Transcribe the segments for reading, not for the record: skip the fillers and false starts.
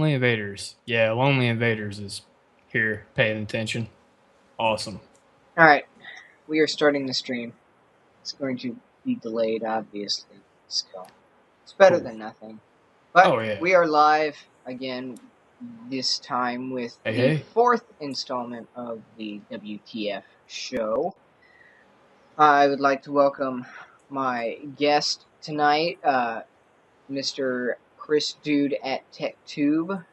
Lonely Invaders. Yeah, Lonely Invaders is here, paying attention. Awesome. Alright, we are starting the stream. It's going to be delayed, obviously. So, it's better Cool. than nothing. But Oh, yeah. we are live again, this time with Hey, the hey. fourth installment of the WTF show. I would like to welcome my guest tonight, Mr. Chris Dude at TechTube.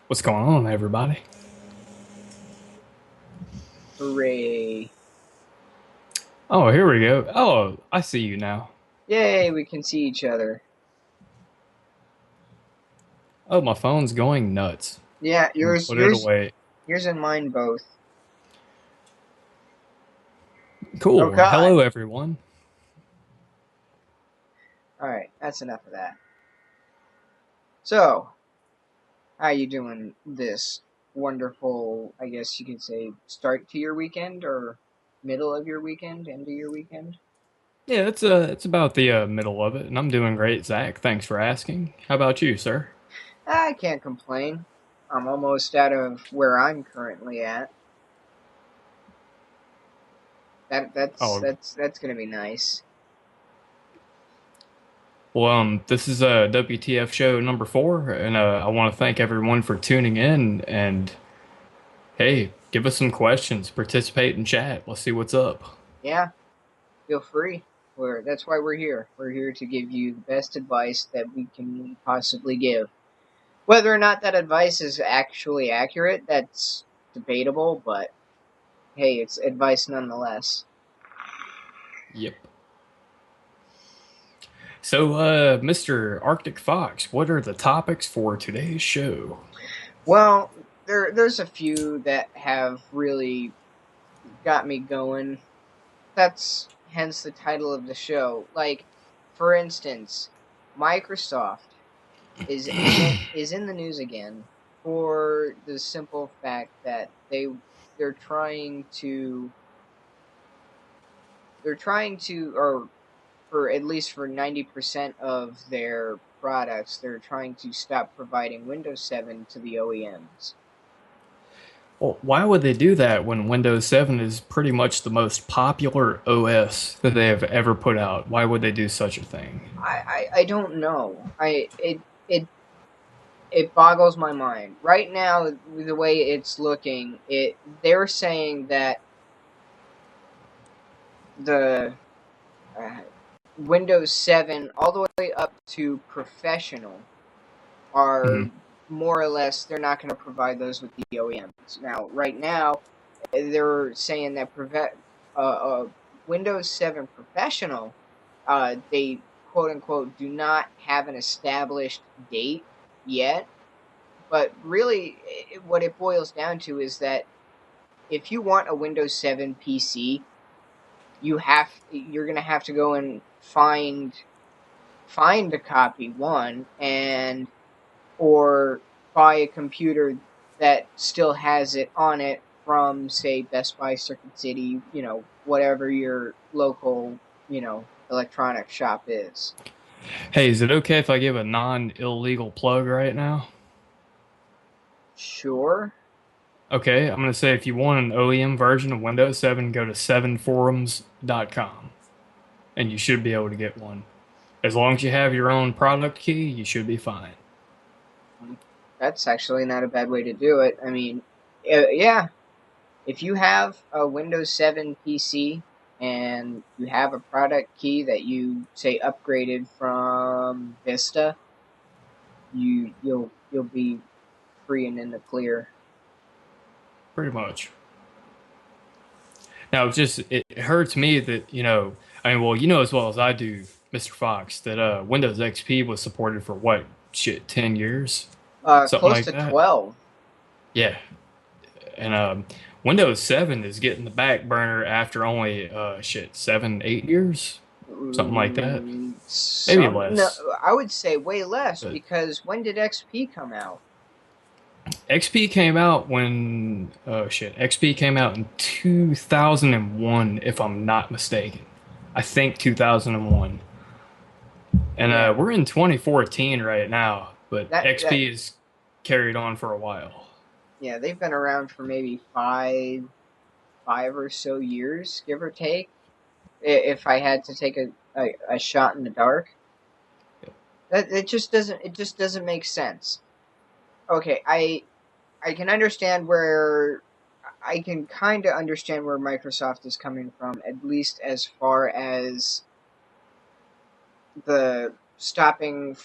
What's going on, everybody? Hooray. Oh, here we go. Oh, I see you now. Yay, we can see each other. Oh, my phone's going nuts. Yeah, yours Put it away. and mine both. Cool. Oh God. Hello, everyone. Alright, that's enough of that. So, how you doing this wonderful, I guess you could say, start to your weekend, or middle of your weekend, end of your weekend? Yeah, it's about the middle of it, and I'm doing great, Zach. Thanks for asking. How about you, sir? I can't complain. I'm almost out of where I'm currently at. That's gonna be nice. Well, this is WTF show number 4, and I want to thank everyone for tuning in. And hey, give us some questions, participate in chat. Let's see what's up. Yeah, feel free. That's why we're here. We're here to give you the best advice that we can possibly give. Whether or not that advice is actually accurate, that's debatable, but hey, it's advice nonetheless. Yep. So, Mr. Arctic Fox, what are the topics for today's show? Well, there's a few that have really got me going. That's hence the title of the show. Like, for instance, Microsoft is in the news again for the simple fact that they're trying to, or for at least for 90% of their products, they're trying to stop providing Windows 7 to the OEMs. Well, why would they do that when Windows 7 is pretty much the most popular OS that they have ever put out? Why would they do such a thing? I don't know. It boggles my mind. Right now, the way it's looking, they're saying that the Windows 7 all the way up to professional are more or less, they're not going to provide those with the OEMs. Now, right now, they're saying that Windows 7 professional, they quote unquote do not have an established date yet. But really, what it boils down to is that if you want a Windows 7 PC, you're going to have to go and find a copy, one, and or buy a computer that still has it on it from, say, Best Buy, Circuit City, whatever your local, electronic shop is. Hey, is it okay if I give a non-illegal plug right now? Sure. Okay, I'm going to say if you want an OEM version of Windows 7, go to 7forums.com, and you should be able to get one. As long as you have your own product key, you should be fine. That's actually not a bad way to do it. I mean, yeah, if you have a Windows 7 PC and you have a product key that you, say, upgraded from Vista, you'll be free and in the clear. Pretty much. Now, it hurts me that, as well as I do, Mr. Fox, that Windows XP was supported for what, 10 years? Something close like to that. 12. Yeah. And Windows 7 is getting the back burner after only, 7, 8 years? Something like that. Maybe less. No, I would say way less, because when did XP come out? XP came out when XP came out in 2001, if I'm not mistaken. I think 2001. And we're in 2014 right now, but XP is carried on for a while. Yeah, they've been around for maybe five or so years, give or take. If I had to take a shot in the dark, that it just doesn't make sense. Okay, I can understand where I can kind of understand where Microsoft is coming from, at least as far as the stopping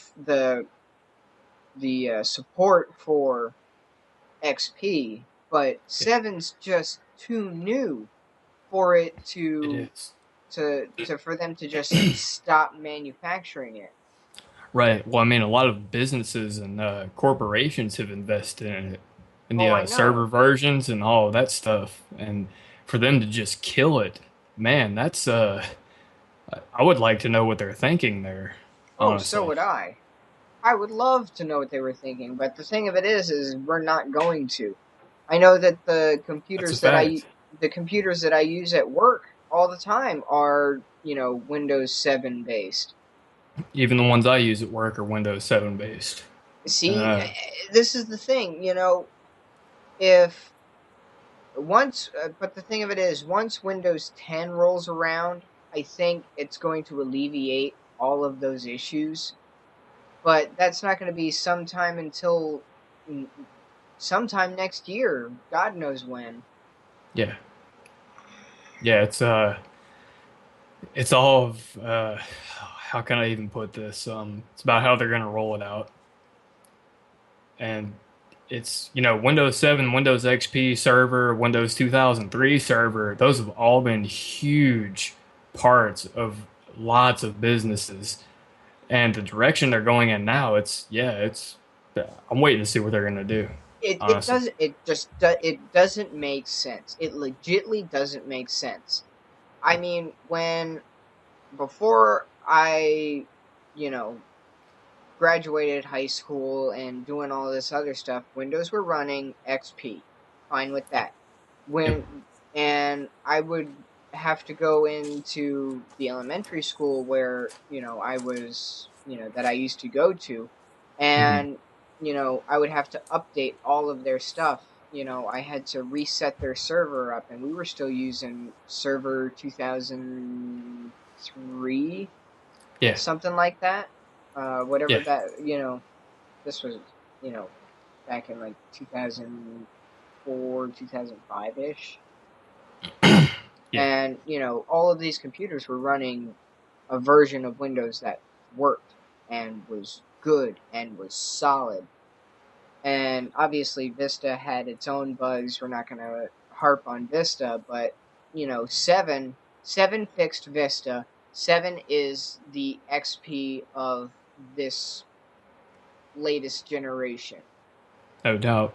the support for XP, but Yeah, seven's just too new for it it is. to for them to just stop manufacturing it. Right. Well, I mean, a lot of businesses and corporations have invested in it, in the Oh, I server know. versions and all of that stuff. And for them to just kill it, man, that's I would like to know what they're thinking there, Oh, so honestly. would I. I would love to know what they were thinking, but the thing of it is we're not going to. I know that That's a fact. the computers that I use at work all the time are, Windows 7 based. Even the ones I use at work are Windows 7 based. See, Uh, this is the thing, if but the thing of it is, once Windows 10 rolls around, I think it's going to alleviate all of those issues. But that's not going to be sometime until sometime next year. God knows when. yeah, yeah. It's all of how can I even put this? It's about how they're gonna roll it out, and it's Windows 7, Windows XP server, Windows 2003 server. Those have all been huge parts of lots of businesses, and the direction they're going in now. It's. I'm waiting to see what they're gonna do. It Honestly, does it doesn't make sense. It legitly doesn't make sense. I mean, when before I, you know, graduated high school and doing all this other stuff, Windows were running XP. Fine with that. yep. And I would have to go into the elementary school where, I was, that I used to go to. Hmm. And, I would have to update all of their stuff. I had to reset their server up, and we were still using server 2003, Yeah, something like that. Whatever yeah, that, this was, you know, back in like 2004, 2005 ish. yeah. And, all of these computers were running a version of Windows that worked and was good and was solid. And obviously, Vista had its own bugs. We're not going to harp on Vista, but, 7 fixed Vista. 7 is the XP of this latest generation. No doubt.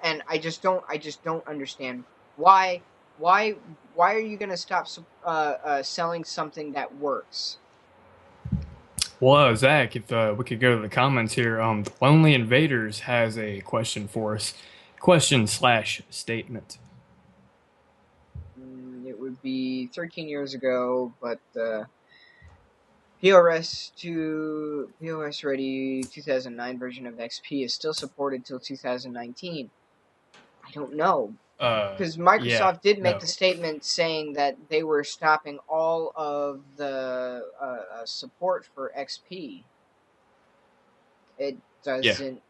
And I just don't understand why why why are you going to stop selling something that works? Well, Zach, if we could go to the comments here, the Lonely Invaders has a question for us. Question slash statement. It would be 13 years ago, but POS ready 2009 version of XP is still supported till 2019. I don't know, because Yeah, Microsoft did make no, the statement saying that they were stopping all of the support for XP. It yeah. doesn't.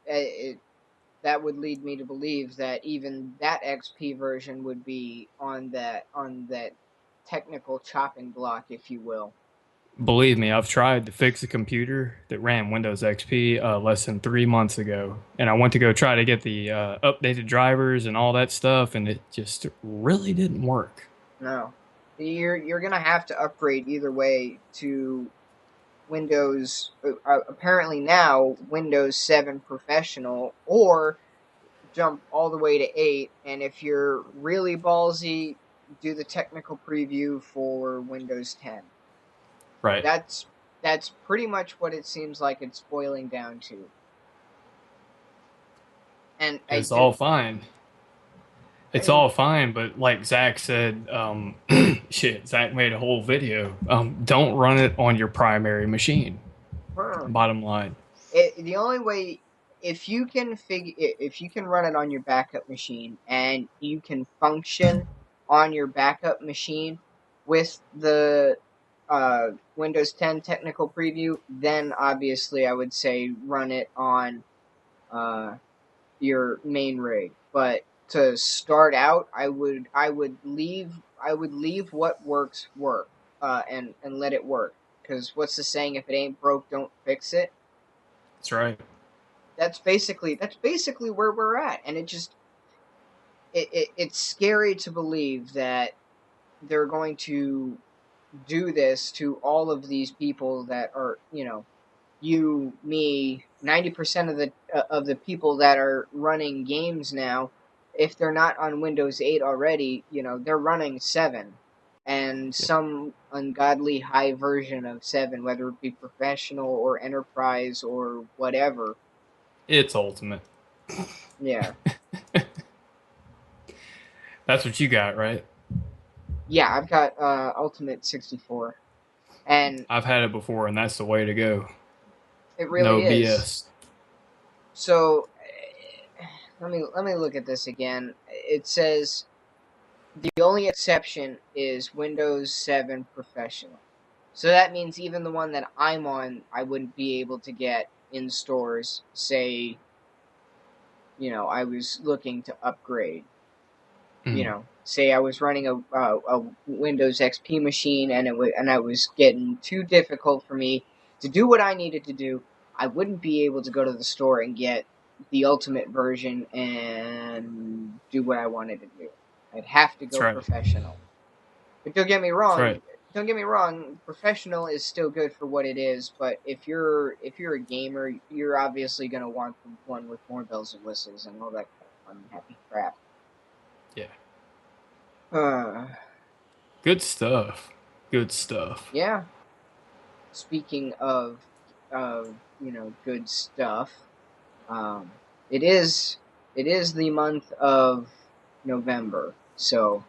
That would lead me to believe that even that XP version would be on that technical chopping block, if you will. Believe me, I've tried to fix a computer that ran Windows XP less than 3 months ago, and I went to go try to get the updated drivers and all that stuff, and it just really didn't work. No, you're gonna have to upgrade either way to Windows. Apparently now Windows 7 Professional, or jump all the way to 8. And if you're really ballsy, do the technical preview for Windows 10. Right. That's pretty much what it seems like it's boiling down to. And I It's just all fine. I It's mean, all fine, but like Zach said, shit, Zach made a whole video. Don't run it on your primary machine. huh, Bottom line. the only way. if you can run it on your backup machine and you can function on your backup machine with the Windows 10 technical preview, then obviously I would say run it on your main rig. But to start out, I would leave what works and let it work. Because what's the saying? If it ain't broke, don't fix it. That's right. That's basically where we're at, and it's scary to believe that they're going to do this to all of these people that are, you, me, 90% of the people that are running games now. If they're not on Windows 8 already, they're running 7 and some ungodly high version of 7, whether it be professional or enterprise or whatever. It's ultimate. Yeah. That's what you got, right? Yeah, I've got Ultimate 64, and I've had it before, and that's the way to go. it No really is. BS. So let me look at this again. It says the only exception is Windows 7 Professional. So that means even the one that I'm on, I wouldn't be able to get in stores. Say, I was looking to upgrade. Say I was running a Windows XP machine and I was getting too difficult for me to do what I needed to do. I wouldn't be able to go to the store and get the ultimate version and do what I wanted to do. I'd have to go professional. But don't get me wrong. Don't get me wrong. Professional is still good for what it is. But if you're a gamer, you're obviously going to want the one with more bells and whistles and all that fun, happy crap. Yeah. Good stuff. Good stuff. Yeah. Speaking of good stuff, it is the month of November, so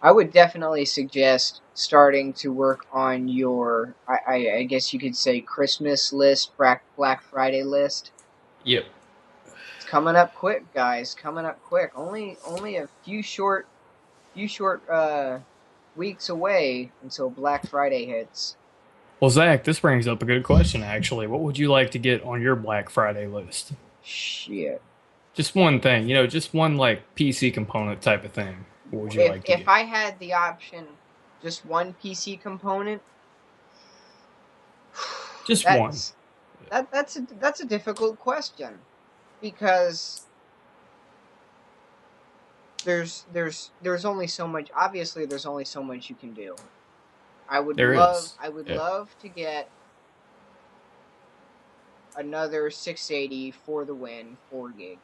I would definitely suggest starting to work on your, I guess you could say, Christmas list, Black Friday list. Yep. It's coming up quick, guys. Coming up quick. Only a few short weeks away until Black Friday hits. Well, Zach, this brings up a good question, actually. What would you like to get on your Black Friday list? Shit. Just one thing, just one, PC component type of thing. What would you like to get? If I had the option, just one PC component? Just one. That's a difficult question. Because there's only so much. Obviously, there's only so much you can do. I would love to get another 680 for the win, 4 gig.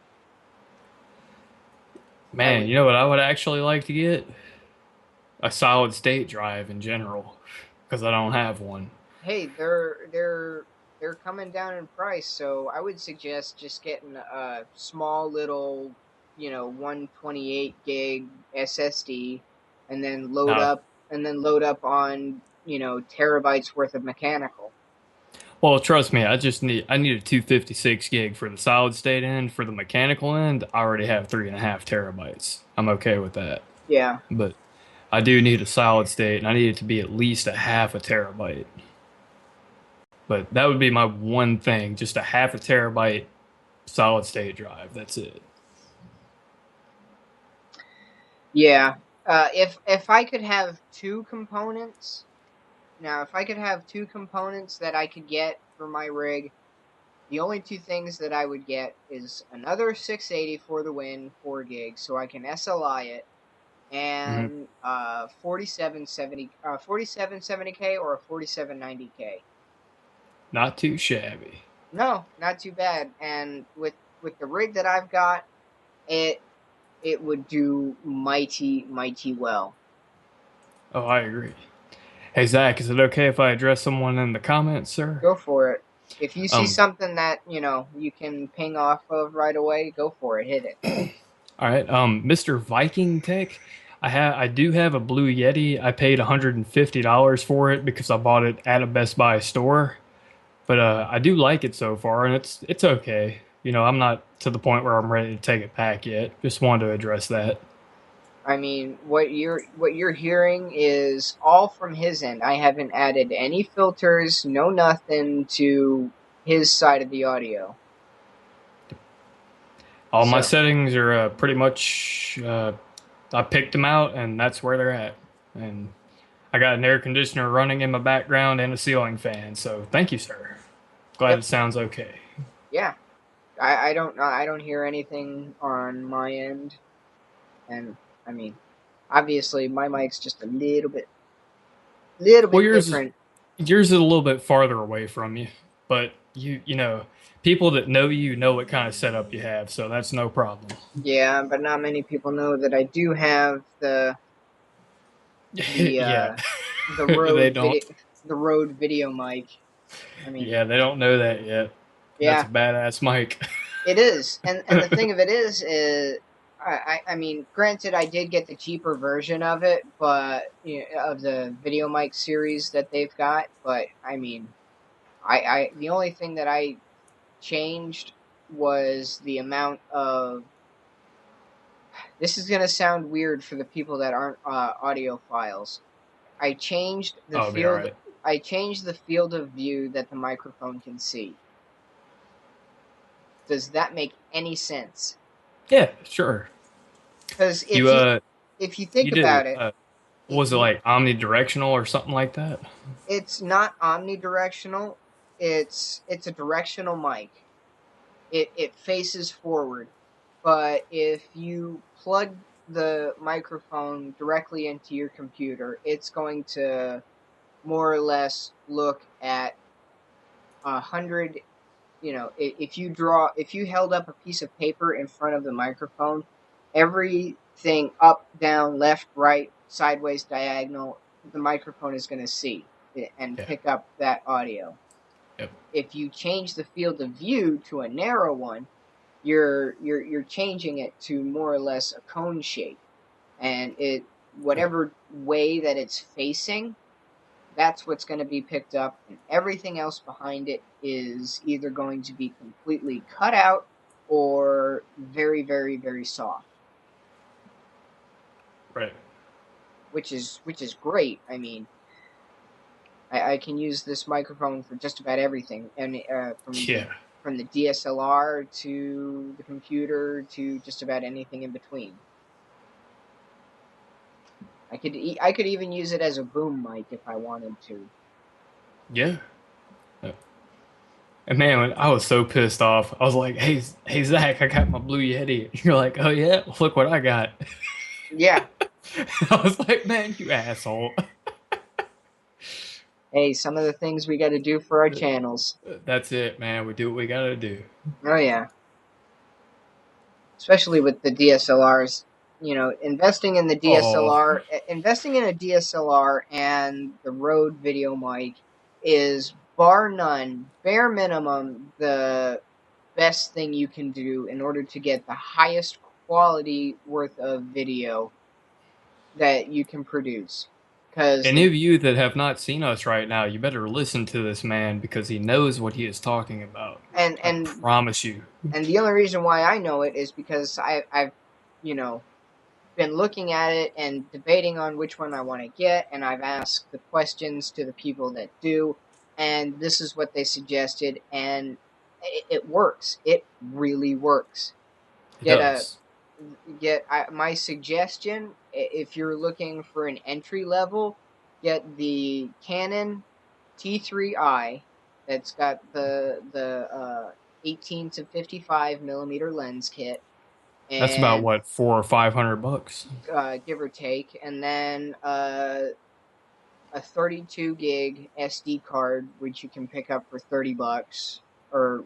Man, you know what I would actually like to get? A solid state drive in general, because I don't have one. Hey, they're coming down in price, so I would suggest just getting a small little 128 gig SSD, and then load up on terabytes worth of mechanical. Well, trust me, I need a 256 gig for the solid state end. For the mechanical end, I already have 3.5 terabytes. I'm okay with that. Yeah, but I do need a solid state, and I need it to be at least a 0.5 terabyte. But that would be my one thing, just a 0.5 terabyte solid state drive. That's it. Yeah. If I could have two components, that I could get for my rig, the only two things that I would get is another 680 for the win, 4 gigs, so I can SLI it, and 4770K or a 4790K. Not too shabby. No, not too bad. And with the rig that I've got, it would do mighty well. Oh, I agree. Hey, Zach, is it okay if I address someone in the comments, sir? Go for it. If you see something that, you can ping off of right away, go for it. Hit it. All right. Mr. Viking Tech, I do have a Blue Yeti. I paid $150 for it because I bought it at a Best Buy store. But I do like it so far, and it's okay. I'm not to the point where I'm ready to take it back yet. Just wanted to address that. I mean, what you're hearing is all from his end. I haven't added any filters, no nothing to his side of the audio. All my So, settings are pretty much, I picked them out and that's where they're at. And I got an air conditioner running in my background and a ceiling fan. So thank you, sir. Glad yep, it sounds okay. yeah. I don't hear anything on my end, and I mean, obviously my mic's just little Well, bit different. yours is a little bit farther away from you, but people that know you know what kind of setup you have, so that's no problem. Yeah, but not many people know that I do have the Yeah, the they Rode don't. video mic. I mean, Yeah, they don't know that yet. That's yeah, a badass mic. it is, and the thing of it is, I mean, granted, I did get the cheaper version of it, but of the video mic series that they've got. But I mean, I the only thing that I changed was the amount of. This is gonna sound weird for the people that aren't audiophiles. I changed the Oh, it'll be all field. right. I changed the field of view that the microphone can see. Does that make any sense? Yeah, sure. Because You if you think you did about it, was it like omnidirectional or something like that? it's not omnidirectional. It's a directional mic. It faces forward, but if you plug the microphone directly into your computer, it's going to more or less look at 100. If you held up a piece of paper in front of the microphone, everything up, down, left, right, sideways, diagonal, the microphone is going to see and Yeah. pick up that audio. Yep. If you change the field of view to a narrow one, you're changing it to more or less a cone shape, and Okay. whatever way that it's facing, that's what's going to be picked up, and everything else behind it is either going to be completely cut out or very, very, very soft, Right. which is great. I mean, I can use this microphone for just about everything, and Yeah. from the DSLR to the computer to just about anything in between. I could even use it as a boom mic if I wanted to. Yeah. Yeah. And man, when I was so pissed off. I was like, hey Zach, I got my Blue Yeti. You're like, oh yeah, well, look what I got. Yeah. I was like, man, you asshole. Hey, some of the things we got to do for our channels. That's it, man. We do what we gotta do. Oh yeah. Especially with the DSLRs. Oh, Investing in a DSLR and the Rode video mic is bar none, bare minimum, the best thing you can do in order to get the highest quality worth of video that you can produce. Because any of you that have not seen us right now, you better listen to this man because he knows what he is talking about. and I and promise you. and the only reason why I know it is because I've you know been looking at it and debating on which one I want to get, and I've asked the questions to the people that do, and this is what they suggested, and it works. It really works. It Get a does. my suggestion, if you're looking for an entry level, get the Canon T3i that's got the 18 to 55 millimeter lens kit, That's about and what, 400 or 500 bucks. give or take, and then a 32 gig SD card, which you can pick up for $30, or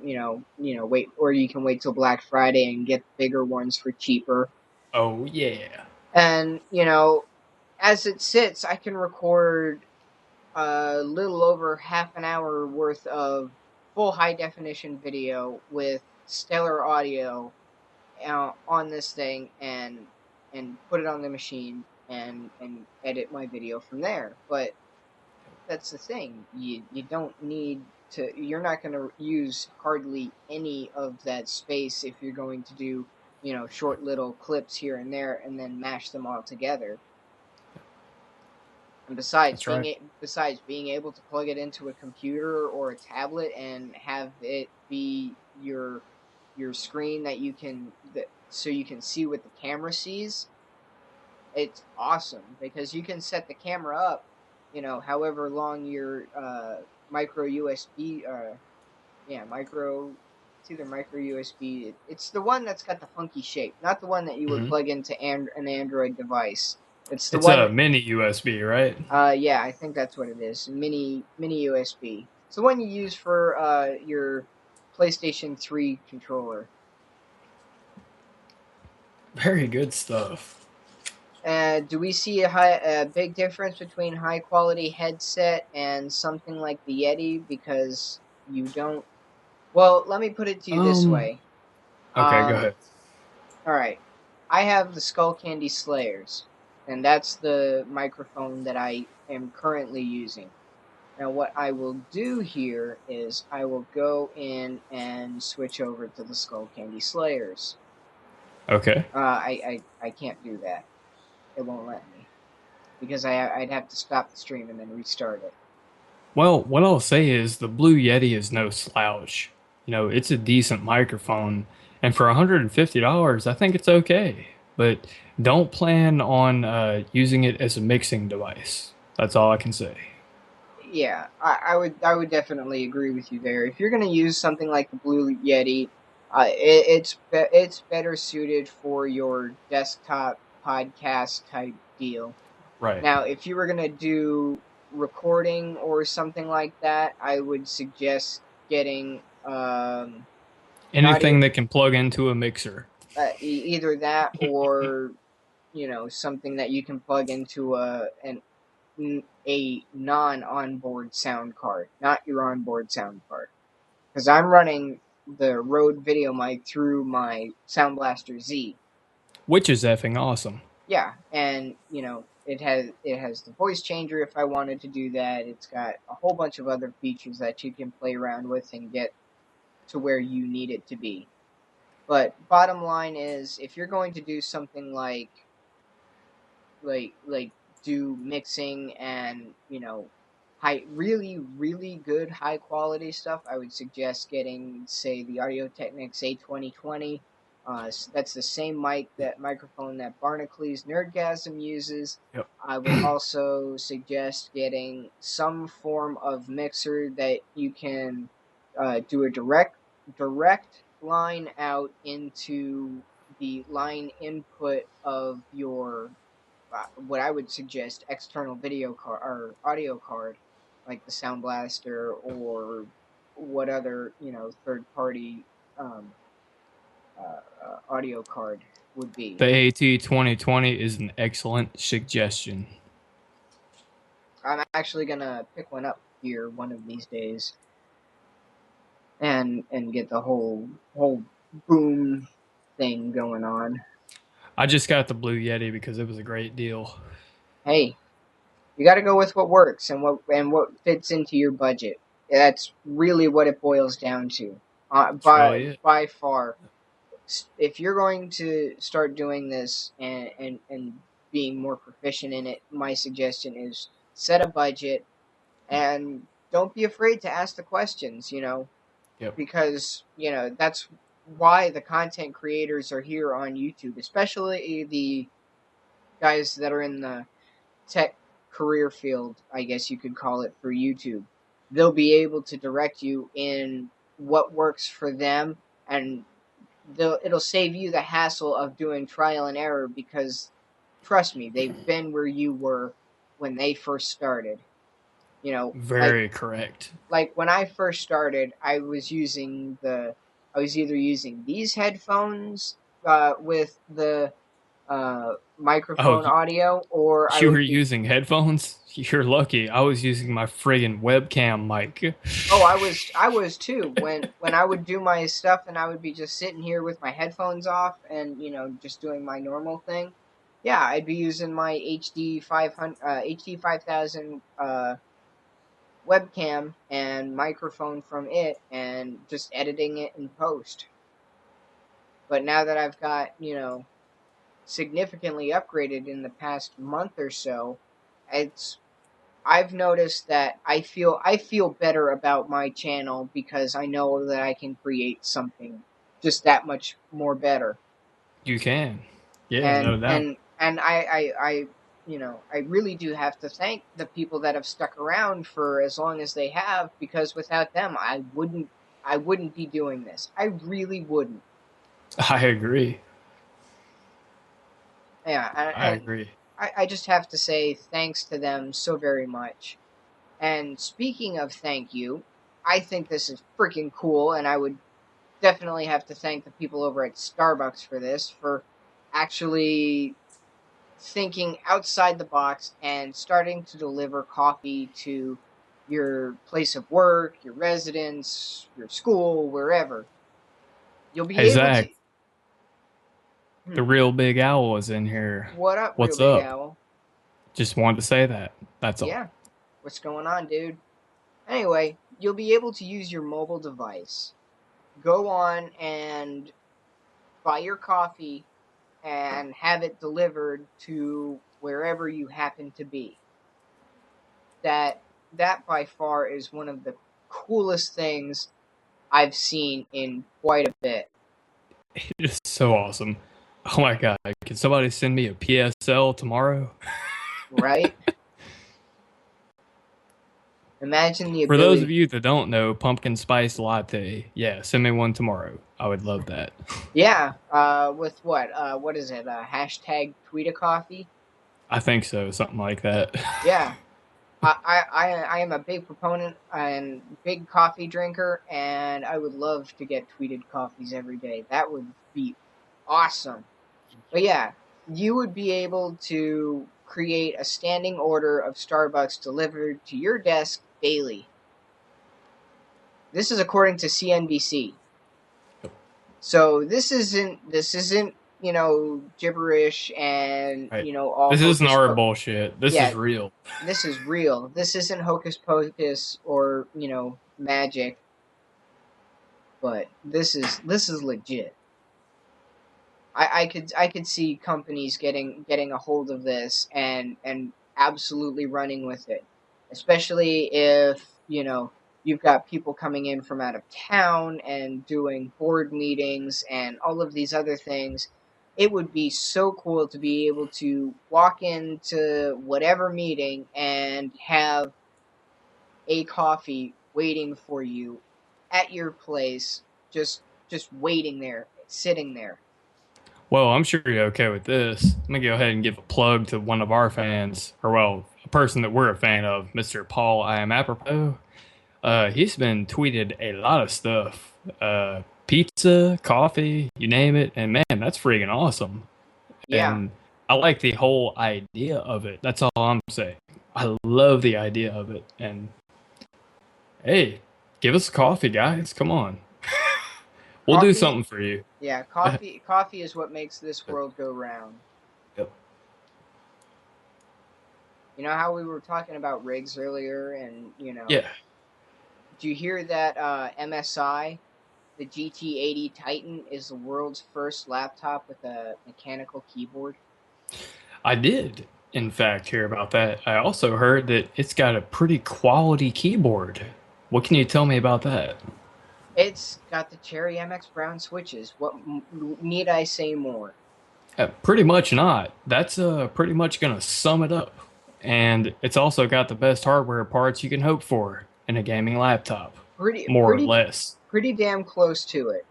wait, or you can wait till Black Friday and get bigger ones for cheaper. Oh yeah. And as it sits, I can record a little over half an hour worth of full high definition video with stellar audio on this thing, and put it on the machine and edit my video from there. But that's the thing, you don't need you're not going to use hardly any of that space if you're going to do, short little clips here and there and then mash them all together. And That's right. besides being able to plug it into a computer or a tablet and have it be your screen so you can see what the camera sees, it's awesome because you can set the camera up, however long your micro USB micro it's either micro USB. It's the one that's got the funky shape, not the one that you would Hmm. plug into an Android device. It's the It's one. a mini USB, right? Yeah, I think that's what it is. Mini USB. It's the one you use for your PlayStation 3 controller. Very good stuff. Do we see a big difference between high quality headset and something like the Yeti? Because you don't. Well, let me put it to you this Um. way. Okay, go Um, ahead. all right, I have the Skull Candy Slayers, and that's the microphone that I am currently using. Now what I will do here is I will go in and switch over to the Skull Candy Slayers. Okay. I can't do that. It won't let me because I'd have to stop the stream and then restart it. Well, what I'll say is the Blue Yeti is no slouch. It's a decent microphone, and for $150, I think it's okay. But don't plan on using it as a mixing device. That's all I can say. Yeah, I would definitely agree with you there. If you're going to use something like the Blue Yeti, it's better suited for your desktop podcast type deal. Right. Now, if you were going to do recording or something like that, I would suggest getting an audio, Anything that can plug into a mixer. either that or something that you can plug into a non-onboard sound card, not your onboard sound card. Because I'm running the Rode Video mic through my Sound Blaster Z. Which is effing awesome. Yeah, and it has the voice changer if I wanted to do that. It's got a whole bunch of other features that you can play around with and get to where you need it to be. But bottom line is, if you're going to do something like do mixing and really good high quality stuff, I would suggest getting, say, the Audio Technics A2020. That's the same microphone that Barnacules Nerdgasm uses. Yep. I would also suggest getting some form of mixer that you can do a direct line out into the line input of your what I would suggest external video card or audio card, like the Sound Blaster or what other third party audio card would be. The AT2020 is an excellent suggestion. I'm actually gonna pick one up here one of these days and get the whole boom thing going on. I just got the Blue Yeti because it was a great deal. Hey, you got to go with what works and what fits into your budget. That's really what it boils down to. That's By really it. by far, if you're going to start doing this and being more proficient in it, my suggestion is set a budget and don't be afraid to ask the questions. Yep. Because that's why the content creators are here on YouTube, especially the guys that are in the tech career field, I guess you could call it, for YouTube. They'll be able to direct you in what works for them, and it'll save you the hassle of doing trial and error because, trust me, they've been where you were when they first started. You know, like Very correct. like when I first started, I was either using these headphones with the Oh, microphone audio, or I you were would be. using headphones? You're lucky. I was using my friggin' webcam mic. Oh, I was too. When I would do my stuff and I would be just sitting here with my headphones off and just doing my normal thing. Yeah, I'd be using my HD 500 HD 5000 webcam and microphone from it and just editing it in post. But now that I've got, significantly upgraded in the past month or so, it's I've noticed that I feel better about my channel because I know that I can create something just that much more better. You can. Yeah, And no doubt. and and I really do have to thank the people that have stuck around for as long as they have, because without them I wouldn't be doing this. I really wouldn't. I agree. Yeah, I and agree. I just have to say thanks to them so very much. And speaking of thank you, I think this is freaking cool, and I would definitely have to thank the people over at Starbucks for this, for actually thinking outside the box and starting to deliver coffee to your place of work, your residence, your school, wherever. You'll be Hey, able to. Zach, the Hmm, real big owl is in here. what up, Real What's Big up? Owl? Just wanted to say that. That's all. Yeah, what's going on, dude? Anyway, you'll be able to use your mobile device. Go on and buy your coffee and have it delivered to wherever you happen to be. That by far is one of the coolest things I've seen in quite a bit, It is so awesome. Oh my God. Can somebody send me a PSL tomorrow? right? Imagine the For those of ability. you that don't know, pumpkin spice latte. Yeah, send me one tomorrow. I would love that. Yeah, with what? What is it? Hashtag tweet a coffee. I think so. Something like that. Yeah, I am a big proponent and big coffee drinker, and I would love to get tweeted coffees every day. That would be awesome. But yeah, you would be able to create a standing order of Starbucks delivered to your desk daily. This is according to CNBC. So this isn't gibberish and Right. all This isn't hocus our pocus. bullshit. This Yeah, is real. this is real. This isn't hocus pocus or magic, but this is legit. I could see companies getting a hold of this and absolutely running with it, especially if you've got people coming in from out of town and doing board meetings and all of these other things. It would be so cool to be able to walk into whatever meeting and have a coffee waiting for you at your place, just waiting there, sitting there. Well, I'm sure you're okay with this. Let me go ahead and give a plug to one of our fans, or well, a person that we're a fan of, Mr. Paul I am apropos. He's been tweeted a lot of stuff. Pizza, coffee, you name it, and man, that's freaking awesome. Yeah. And I like the whole idea of it. That's all I'm saying. I love the idea of it. And hey, give us coffee, guys. Come on. We'll do Coffee, something for you. yeah, coffee is what makes this world go round. Yep. You know how we were talking about rigs earlier, and Yeah, do you hear that MSI, the GT80 Titan, is the world's first laptop with a mechanical keyboard? I did, in fact, hear about that. I also heard that it's got a pretty quality keyboard. What can you tell me about that? It's got the Cherry MX Brown switches. What need I say more? Pretty much not. That's pretty much gonna sum it up. And it's also got the best hardware parts you can hope for in a gaming laptop, Pretty, more or pretty, less. pretty damn close to it.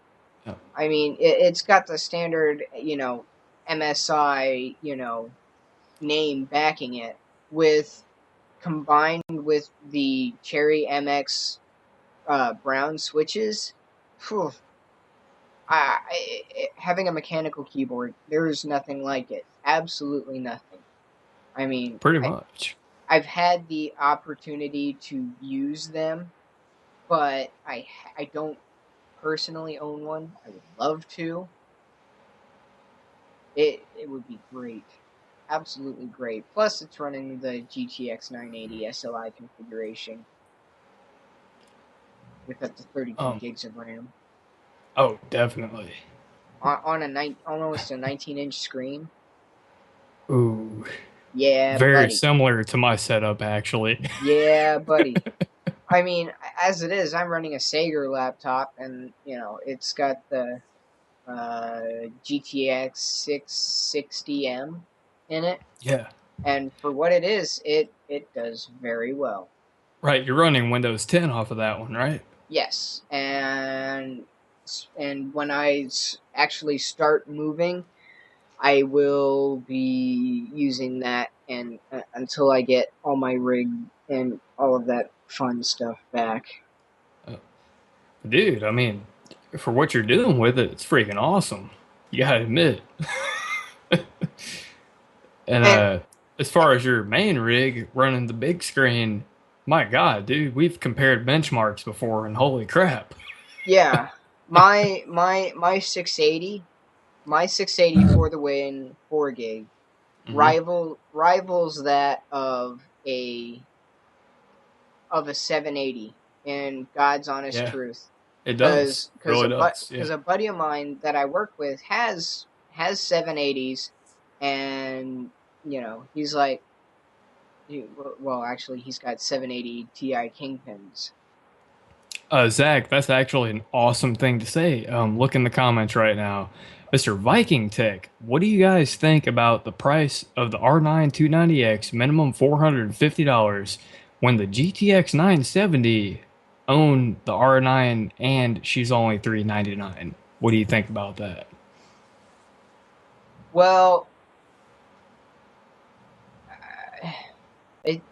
Uh, I mean, it's got the standard, MSI, name backing it, with combined with the Cherry MX Brown switches. Phew, having a mechanical keyboard, there is nothing like it. Absolutely nothing. I mean, Pretty much. I've had the opportunity to use them, but I don't personally own one. I would love to. It would be great. Absolutely great. Plus, it's running the GTX 980 SLI configuration. with up to 32 gigs of RAM. Oh, definitely. On almost a 19-inch screen. Ooh. Yeah, Very buddy. similar to my setup, actually. Yeah, buddy. I mean, as it is, I'm running a Sager laptop, and it's got the GTX 660M in it, Yeah. and for what it is, it does very well. Right, you're running Windows 10 off of that one, right? Yes, and when I actually start moving, I will be using that, and until I get all my rig and all of that fun stuff back. Dude, I mean, for what you're doing with it, it's freaking awesome. You gotta admit. And And as far as your main rig running the big screen, my God, dude, we've compared benchmarks before, and holy crap. yeah, my 680, for the win 4 gig Hmm. rivals that of a 780 in God's honest Yeah, truth. it does. Because It really does. Yeah. a buddy of mine that I work with has 780s, and he's like, well, actually, he's got 780 Ti Kingpins. Zach, that's actually an awesome thing to say. Look in the comments right now. Mr. Viking Tech, what do you guys think about the price of the R9 290X minimum $450 when the GTX 970 own the R9 and she's only $399? What do you think about that? Well,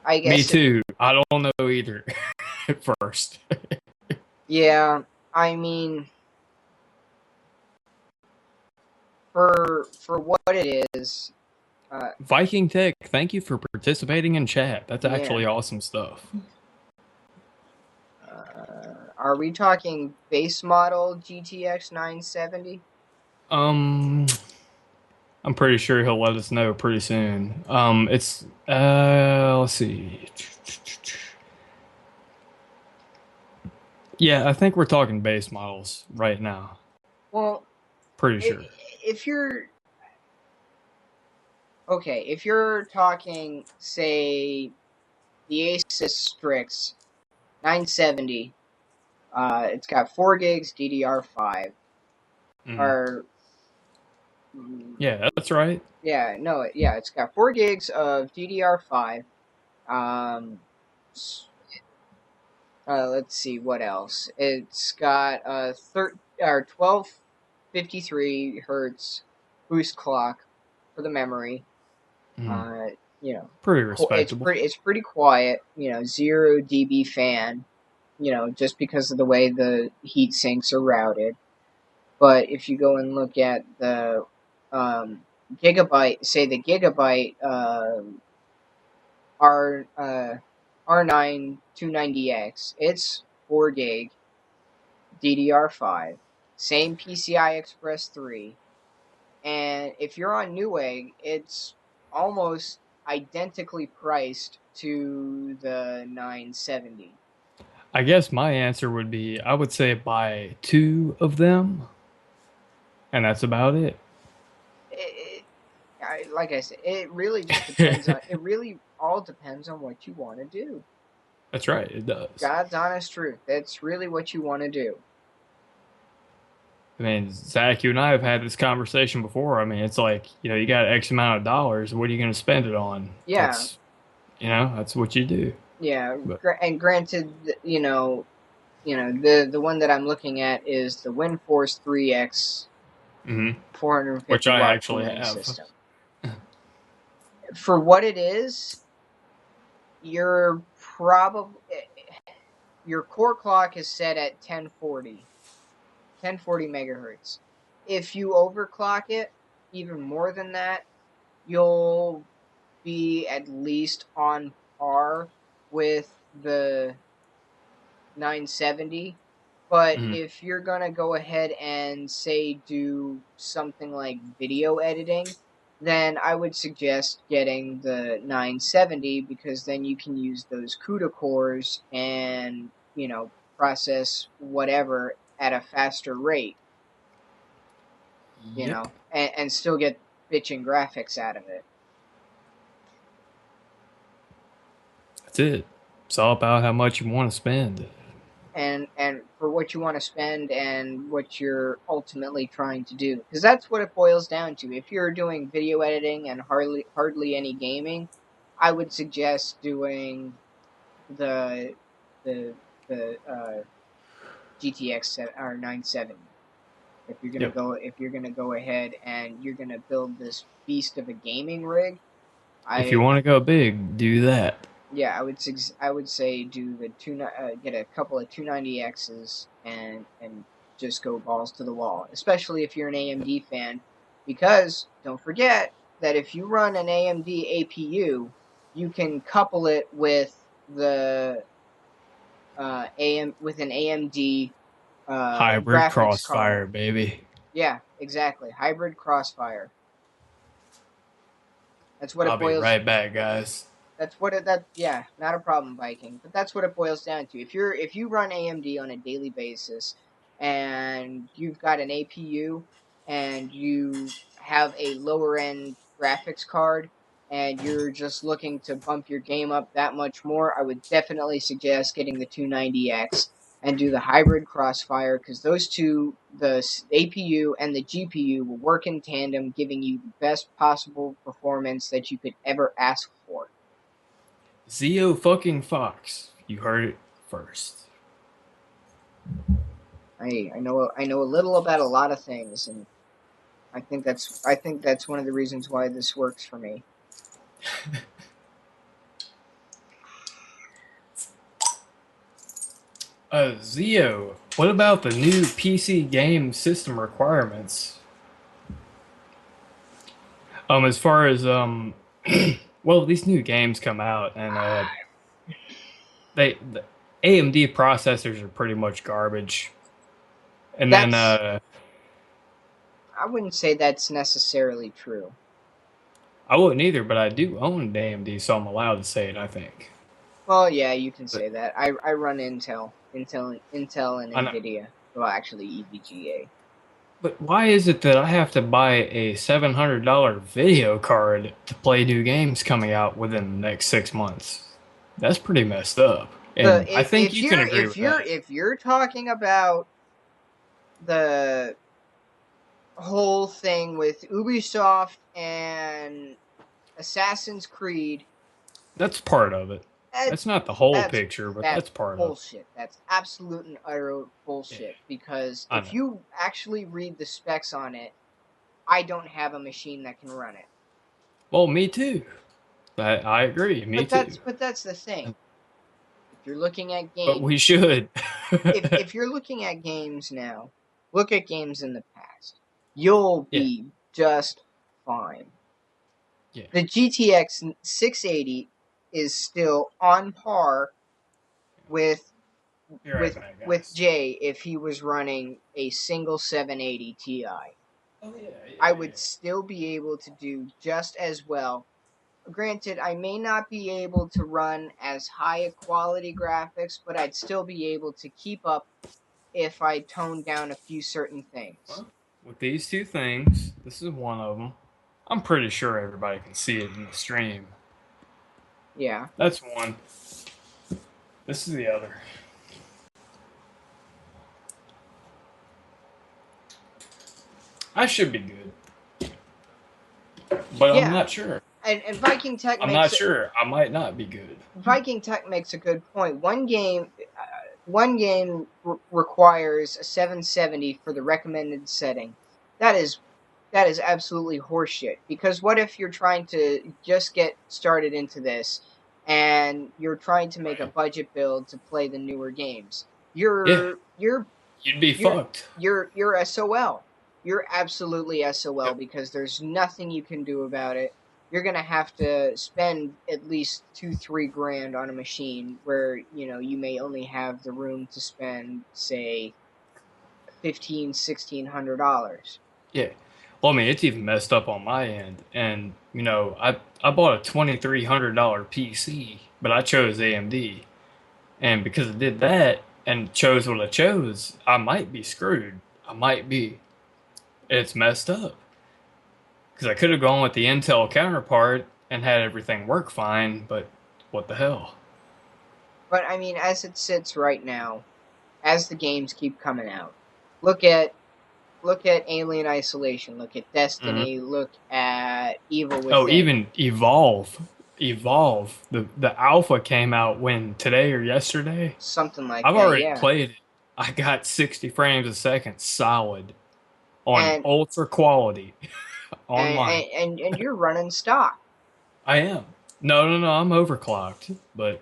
I Me guess too. I don't know either at first. yeah. I mean, for what it is, Viking Tech, thank you for participating in chat. That's yeah. actually awesome stuff. Are we talking base model GTX 970? Um, I'm pretty sure he'll let us know pretty soon. It's let's see. Yeah, I think we're talking base models right now. Well, Pretty sure. if you're okay, if you're talking, say, the Asus Strix 970, it's got 4 gigs DDR5. Or Yeah, that's right. yeah, no, yeah, it's got 4 gigs of DDR5. Let's see what else. It's got a 1253 hertz boost clock for the memory. Pretty It's respectable. pretty quiet. 0 dB fan. Just because of the way the heat sinks are routed. But if you go and look at the gigabyte, say the gigabyte R9 290X, it's 4 gig DDR5, same PCI Express 3, and if you're on Newegg, it's almost identically priced to the 970. I guess my answer would be I would say buy two of them, and that's about it. Like I said, it really just depends on. It really all depends on what you want to do. That's right, it does. God's honest truth. That's really what you want to do. I mean, Zach, you and I have had this conversation before. I mean, it's like, you got X amount of dollars. What are you going to spend it on? Yeah. That's what you do. Yeah. But, And granted, the one that I'm looking at is the WindForce 3X 450 which I watt actually cooling have. system. For what it is, your core clock is set at 1040 megahertz. If you overclock it even more than that, you'll be at least on par with the 970. But if you're going to go ahead and, say, do something like video editing, then I would suggest getting the 970, because then you can use those CUDA cores and, process whatever at a faster rate, you Yep. know, and still get bitchin' graphics out of it. That's it. It's all about how much you want to spend. And for what you want to spend and what you're ultimately trying to do, because that's what it boils down to. If you're doing video editing and hardly any gaming, I would suggest doing the the the GTX or 970. Yep. If you're gonna go ahead and you're gonna build this beast of a gaming rig, If you I want to go big, do that. yeah, I would say do the get a couple of 290Xs and just go balls to the wall, especially if you're an AMD fan, because don't forget that if you run an AMD APU, you can couple it with the an AMD Hybrid graphics card. crossfire, baby. Yeah, exactly. Hybrid crossfire. That's what I'll it be boils right back, guys. That's what it that yeah, not a problem, Viking. But that's what it boils down to. If you run AMD on a daily basis and you've got an APU and you have a lower end graphics card and you're just looking to bump your game up that much more, I would definitely suggest getting the 290X and do the hybrid crossfire, because those two, the APU and the GPU, will work in tandem, giving you the best possible performance that you could ever ask for. Zeo fucking Fox. You heard it first. I know a little about a lot of things, and I think that's one of the reasons why this works for me. Zeo, what about the new PC game system requirements? As far as well, these new games come out, and the AMD processors are pretty much garbage. And then That's I wouldn't say that's necessarily true. I wouldn't either, but I do own an AMD, so I'm allowed to say it. I think. Well, yeah, you can But say that. I run Intel and I know. Nvidia. Well, actually EVGA. But why is it that I have to buy a $700 video card to play new games coming out within the next 6 months? That's pretty messed up. And I think you can agree with that. If you're talking about the whole thing with Ubisoft and Assassin's Creed, That's part of it. that That's not the whole that's picture, but that's that's part of it. bullshit. That's absolute and utter Yeah, bullshit. Because I if know. you actually read the specs on it, I don't have a machine that can run it. Well, me too. I agree. Me too. But that's the thing. If you're looking at But we games, should. if you're looking at games now, look at games in the past. You'll Yeah, be just fine. yeah. The GTX 680 is still on par with Be right back, with guys. Jay if he was running a single 780 Ti. Oh yeah, I yeah, would still be able to do just as well. Granted, I may not be able to run as high a quality graphics, but I'd still be able to keep up if I toned down a few certain things. Well, with these two things, this is one of them. I'm pretty sure everybody can see it in the stream. Yeah. That's one. This is the other. I should be good, but I'm Yeah. not sure. And Viking Tech I'm not sure. I might not be good. Makes a good point. One game requires a 770 for the recommended setting. That is absolutely horseshit. Because what if you're trying to just get started into this, and you're trying to make a budget build to play the newer games? Yeah, You're you'd be fucked. you're SOL. You're absolutely SOL, Yep. because there's nothing you can do about it. You're gonna have to spend at least 2-3 grand on a machine where you may only have the room to spend, say, $1,500-$1,600. Yeah. Well, I mean, it's even messed up on my end. And, I bought a $2,300 PC, but I chose AMD. And because I did that, and chose what I chose, I might be screwed. I might be. It's messed up. Because I could have gone with the Intel counterpart and had everything work fine, but what the hell? But I mean, as it sits right now, as the games keep coming out, look at Alien Isolation, look at Mm-hmm. Destiny, look at Evil Oh, Within, even Evolve. Evolve. The alpha came out when today or yesterday. something like I've that. already Yeah, played it. I got 60 frames a second solid on and ultra quality and online. and you're running stock. I am. No, no, no, I'm overclocked. But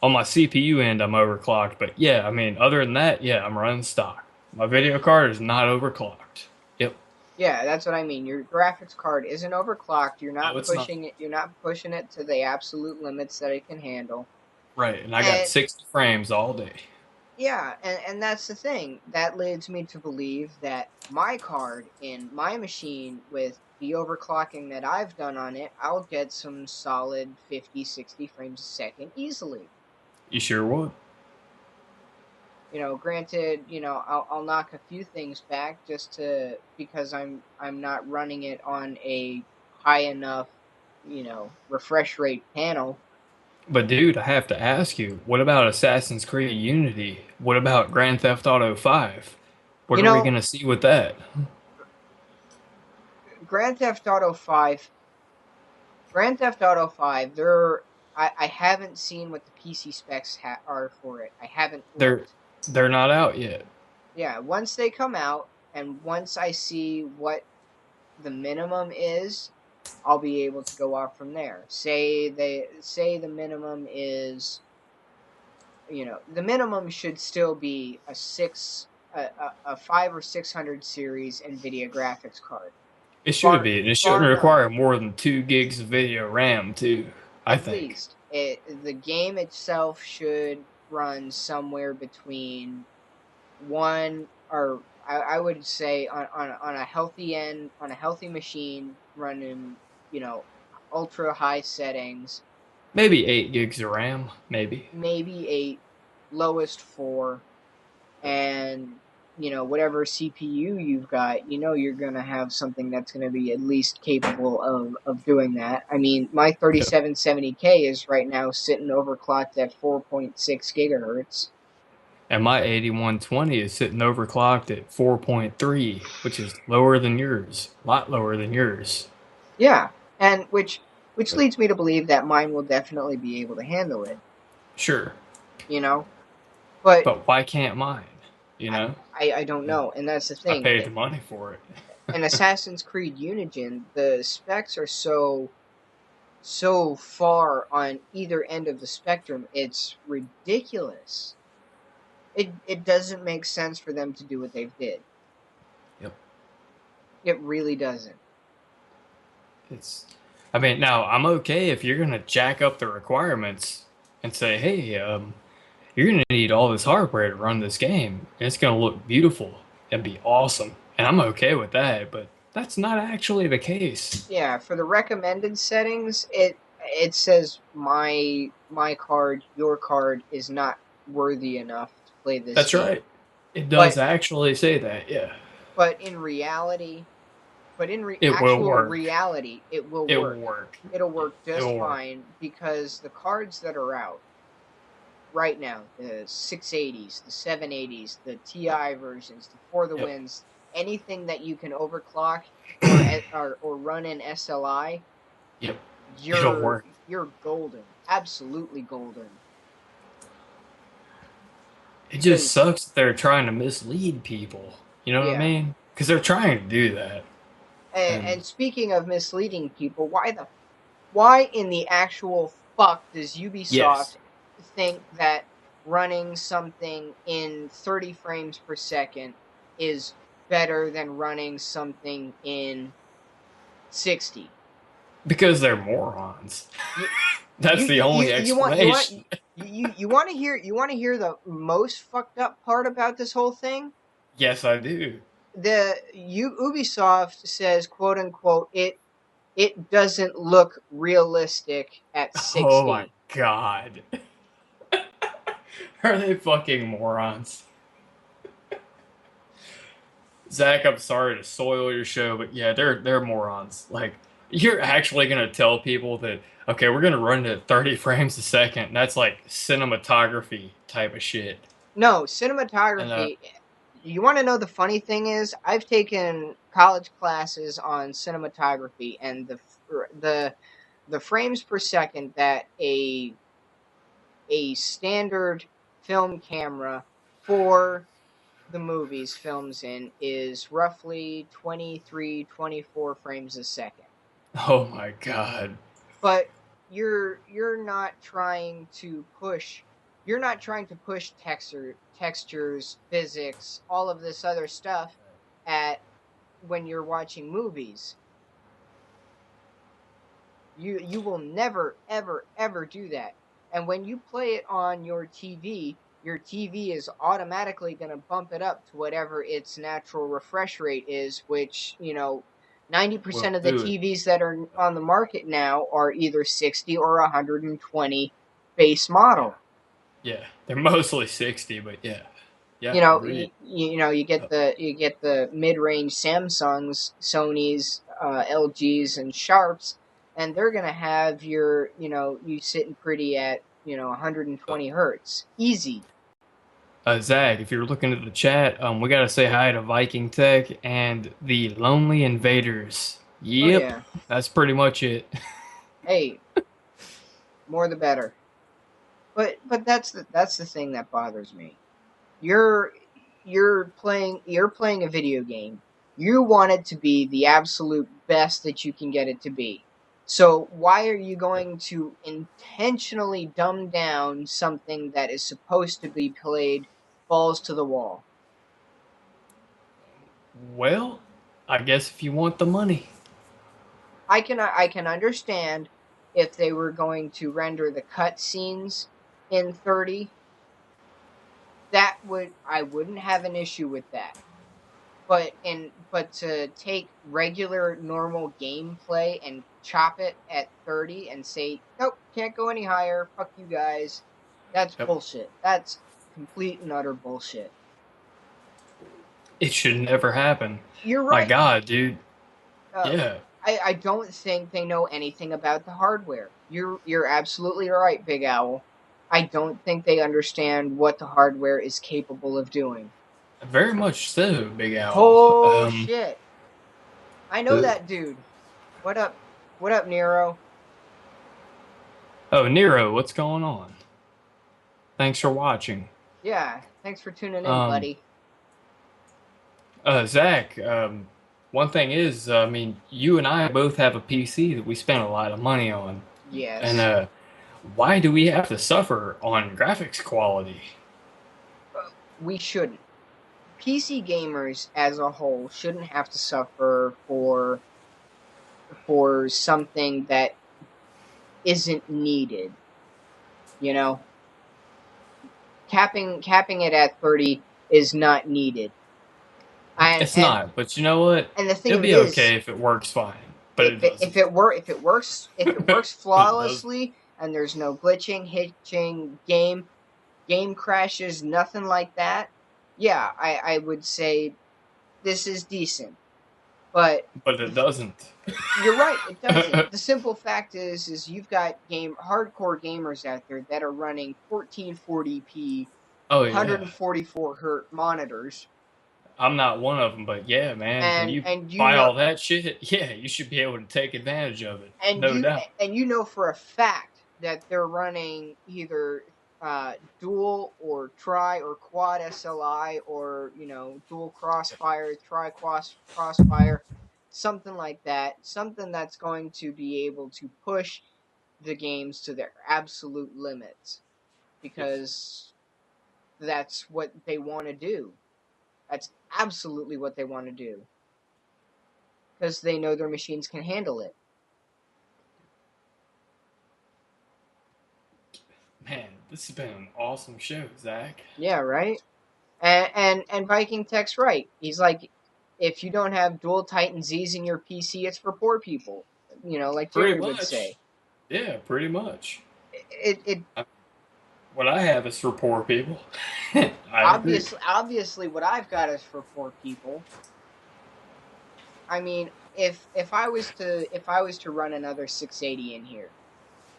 on my CPU end, I'm overclocked. But yeah, I mean, other than that, yeah, I'm running stock. My video card is not overclocked. Yep. Yeah, that's what I mean. Your graphics card isn't overclocked. No, it's not. You're not pushing it to the absolute limits that it can handle. Right. And I got And 60 frames all day. yeah, and that's the thing. That leads me to believe that my card in my machine, with the overclocking that I've done on it, I'll get some solid 50, 60 frames a second easily. You sure would? Granted, I'll knock a few things back just to because I'm not running it on a high enough, refresh rate panel. But dude, I have to ask you, what about Assassin's Creed Unity? What about Grand Theft Auto 5? What You are we know, gonna see with that? Grand Theft Auto 5, Grand Theft Auto 5, I haven't seen what the PC specs are for it. I haven't They're looked. they're not out yet. Yeah, once they come out and once I see what the minimum is, I'll be able to go off from there. Say the minimum is, the minimum should still be a 5 or 600 series NVIDIA graphics card. It should Bar be, and it shouldn't bar none. require more than 2 gigs of video RAM too. I At think. least the game itself should run somewhere between one, or I would say on a healthy end, on a healthy machine running, ultra high settings, Maybe 8 gigs of RAM. Maybe. maybe 8, lowest 4, and whatever CPU you've got, you're gonna have something that's gonna be at least capable of doing that. I mean, my Yep. 3770K is right now sitting overclocked at 4.6 gigahertz. And my 8120 is sitting overclocked at 4.3, which is lower than yours. A lot lower than yours. Yeah, and which But leads me to believe that mine will definitely be able to handle it. sure. You know, but But why can't mine? You I know? I don't know, and that's the I thing. paid the money for it. In Assassin's Creed Unigine, the specs are so far on either end of the spectrum. It's ridiculous. It doesn't make sense for them to do what they've did. Yep. It really doesn't. It's I mean, now I'm okay if you're gonna jack up the requirements and say, hey, you're gonna need all this hardware to run this game, and it's gonna look beautiful and be awesome. And I'm okay with that, but that's not actually the case. Yeah, for the recommended settings, it says my card, your card is not worthy enough to play this That's game. right. It But does actually say that, yeah. but in reality, It will actual work. reality, it will It will work. work. It'll work It just will work. fine because the cards that are out right now, the 680s, the 780s, the TI versions, the For the Yep. Wins, anything that you can overclock or run in SLI, Yep. It'll you're work. you're golden, absolutely golden. It just Because sucks that they're trying to mislead people. You know what I yeah, mean? Because they're trying to do that. And and speaking of misleading people, why in the actual fuck does yes, Ubisoft think that running something in 30 frames per second is better than running something in 60? because they're morons. You That's you the you, only you want explanation. you want to hear the most fucked up part about this whole thing? Yes, I do. Ubisoft says, quote unquote, it doesn't look realistic at Oh my 60. god. Are they fucking morons? Zach, I'm sorry to soil your show, but yeah, they're morons. Like, you're actually gonna tell people that okay, we're gonna run it at 30 frames a second. That's like cinematography type of shit. No, And cinematography. You want to know the funny thing is, I've taken college classes on cinematography, and the frames per second that a standard film camera for the movies films in is roughly 23, 24 frames a second. oh my god, But you're not trying to push textures, physics, all of this other stuff at when you're watching movies. You will never ever ever do that. And when you play it on your TV is automatically going to bump it up to whatever its natural refresh rate is, which, 90% we'll of the do it. TVs that are on the market now are either 60 or 120 base model. Yeah, they're mostly 60, but yeah, You yeah, know, agreed. you get the mid-range Samsungs, Sonys, LGs, and Sharps, and they're gonna have you sitting pretty at 120 hertz, easy. Zach, if you're looking at the chat, we gotta say hi to Viking Tech and the Lonely Invaders. Oh Yep, yeah, that's pretty much it. hey, more the better. But that's the thing that bothers me. You're you're playing a video game. You want it to be the absolute best that you can get it to be. So why are you going to intentionally dumb down something that is supposed to be played balls to the wall? Well, I guess if you want the money. I can understand if they were going to render the cutscenes in 30. That would I wouldn't have an issue with that. But to take regular normal gameplay and chop it at 30 and say nope, can't go any higher, fuck you guys, that's Yep. bullshit. That's complete and utter bullshit. It should never happen. You're My right. God, dude. uh, Yeah. I don't think they know anything about the hardware. You're absolutely right, Big Owl. I don't think they understand what the hardware is capable of doing. Very much so, Big Owl. Oh shit, I know Uh, that dude. What up, Nero? oh, Nero, what's going on? Thanks for watching. Yeah, thanks for tuning in, Um, buddy. Zach, one thing is, I mean, you and I both have a PC that we spent a lot of money on. And Yes. why do we have to suffer on graphics quality? We shouldn't. PC gamers as a whole shouldn't have to suffer for something that isn't needed. You know, capping it at 30 is not needed. And It's and not, but you know what? and the thing It'll of it be is, okay if it works fine, but it doesn't. if it works It does. flawlessly and there's no glitching, hitching, game crashes, nothing like that, yeah, I would say this is decent. But But it doesn't. you're right, it doesn't. The simple fact is you've got hardcore gamers out there that are running 1440p, Oh yeah. 144 hertz monitors, I'm not one of them, but yeah, man, when and you and you buy know all that shit, yeah, you should be able to take advantage of it, and no you doubt. and you know for a fact that they're running either dual or tri or quad SLI, or dual crossfire, crossfire, something like that, something that's going to be able to push the games to their absolute limits, Yes. because that's what they want to do. That's absolutely what they want to do, because they know their machines can handle it. Man, this has been an awesome show, Zach. Yeah, right. And Viking Tech's right. He's like, if you don't have dual Titan Z's in your PC, it's for poor people. Like Pretty Jerry would much. say. Yeah, pretty much. It I, What I have is for poor people. I agree. Obviously, what I've got is for poor people. I mean, if I was to run another 680 in here,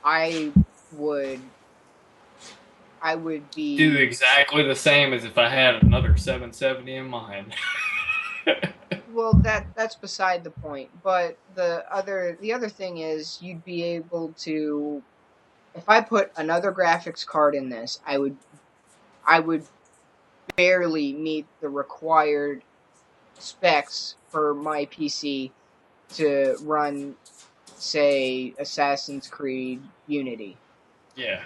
I would I would Do be exactly the same as if I had another 770 in mine. well. That's beside the point. But the other thing is, you'd be able to, if I put another graphics card in this, I would barely meet the required specs for my PC to run, say, Assassin's Creed Unity. Yeah,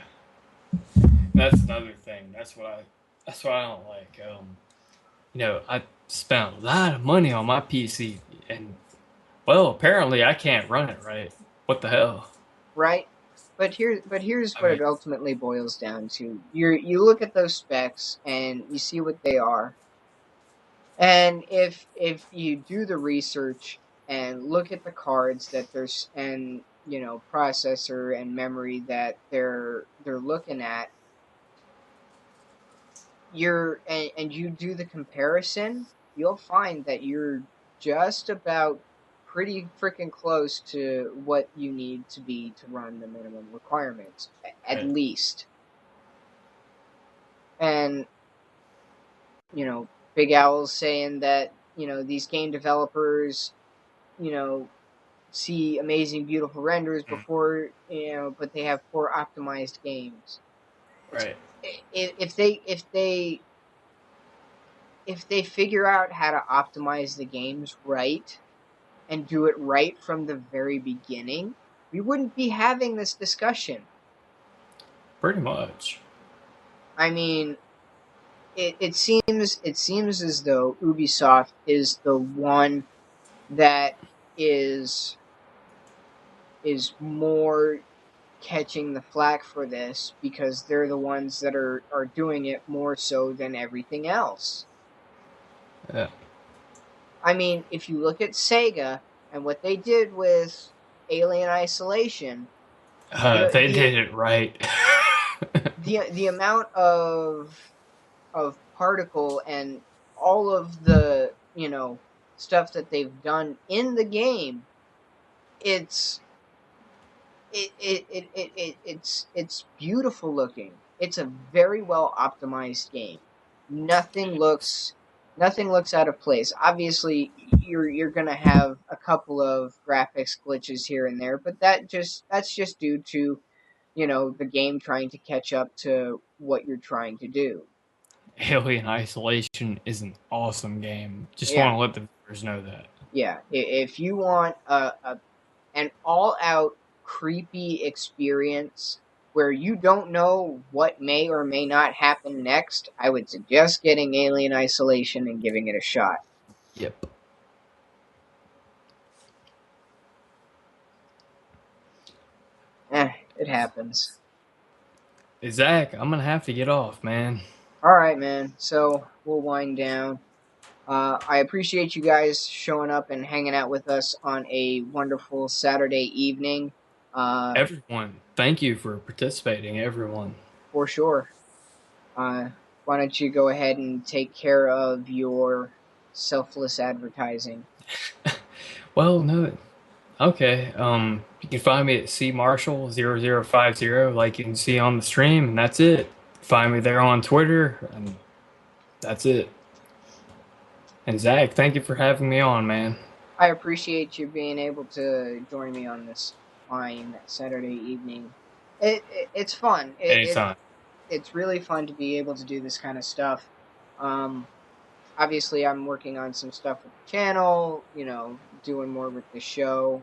that's another thing. That's what I don't like. I spent a lot of money on my PC, and well, apparently I can't run it right. What the hell? Right? But here's I what mean, it ultimately boils down to. You look at those specs and you see what they are. And if you do the research and look at the cards that there's, and processor and memory that they're looking at, and you do the comparison, you'll find that you're just about pretty freaking close to what you need to be to run the minimum requirements, at right, least. And Big Owl's saying that these game developers you know see amazing, beautiful renders mm, before, but they have poor optimized games. It's right. if they figure out how to optimize the games right and do it right from the very beginning, we wouldn't be having this discussion. Pretty much. I mean, it seems as though Ubisoft is the one that is more catching the flack for this, because they're the ones that are doing it more so than everything else. Yeah. I mean, if you look at Sega and what they did with Alien Isolation, the They the did it right. the amount of particle and all of the stuff that they've done in the game, it's it's beautiful looking. It's a very well optimized game. Nothing looks nothing looks out of place. Obviously, you're gonna have a couple of graphics glitches here and there, but that's just due to the game trying to catch up to what you're trying to do. Alien Isolation is an awesome game. Just Yeah, want to let the viewers know that. yeah. If you want an all out creepy experience where you don't know what may or may not happen next, I would suggest getting Alien Isolation and giving it a shot. Yep. It happens. Hey, Zach, I'm gonna have to get off, man. All right, man. So we'll wind down. I appreciate you guys showing up and hanging out with us on a wonderful Saturday evening. Uh, Everyone, thank you for participating, everyone. for sure. Why don't you go ahead and take care of your selfless advertising? Well, no, okay. You can find me at cmarshall0050, like you can see on the stream, and that's it. Find me there on Twitter, and that's it. And Zach, thank you for having me on, man. I appreciate you being able to join me on this fine Saturday evening. It's fun. Anytime. It's really fun to be able to do this kind of stuff. Um, Obviously, I'm working on some stuff with the channel. Doing more with the show.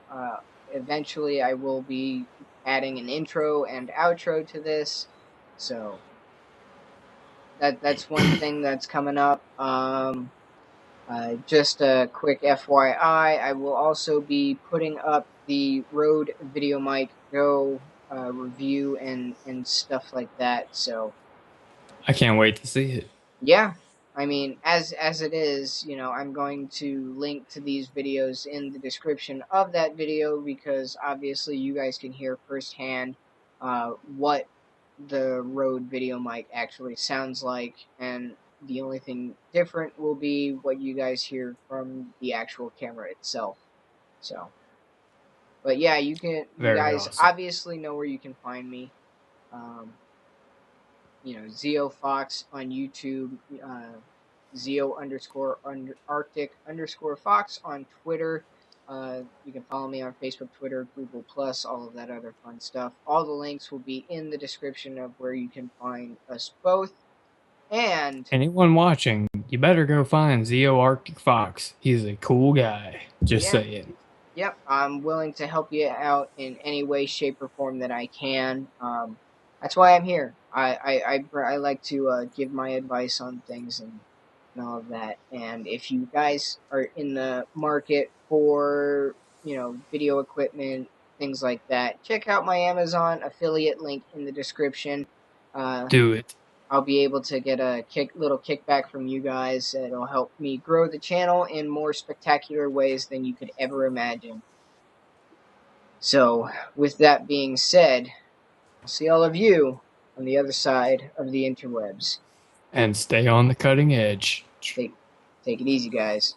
Eventually, I will be adding an intro and outro to this, so that's one thing that's coming up. Just a quick FYI, I will also be putting up the Rode VideoMic Go review and stuff like that. So I can't wait to see it. yeah, I mean, as it is, I'm going to link to these videos in the description of that video, because obviously you guys can hear firsthand what the Rode video mic actually sounds like, and the only thing different will be what you guys hear from the actual camera itself. So, but yeah, you Very guys awesome. obviously know where you can find me. Um, Zeo Fox on YouTube, Zeo Arctic underscore Fox on Twitter. You can follow me on Facebook, Twitter, Google Plus, all of that other fun stuff. All the links will be in the description of where you can find us both. And Anyone watching, you better go find Zeo Arctic Fox. He's a cool guy. Just yeah, saying. yep, I'm willing to help you out in any way, shape, or form that I can. That's why I'm here. I like to give my advice on things and all of that. And if you guys are in the market for video equipment, things like that, check out my Amazon affiliate link in the description. Uh, Do it. I'll be able to get a little kickback from you guys. It'll help me grow the channel in more spectacular ways than you could ever imagine. So, with that being said, I'll see all of you on the other side of the interwebs. And stay on the cutting edge. Take it easy, guys.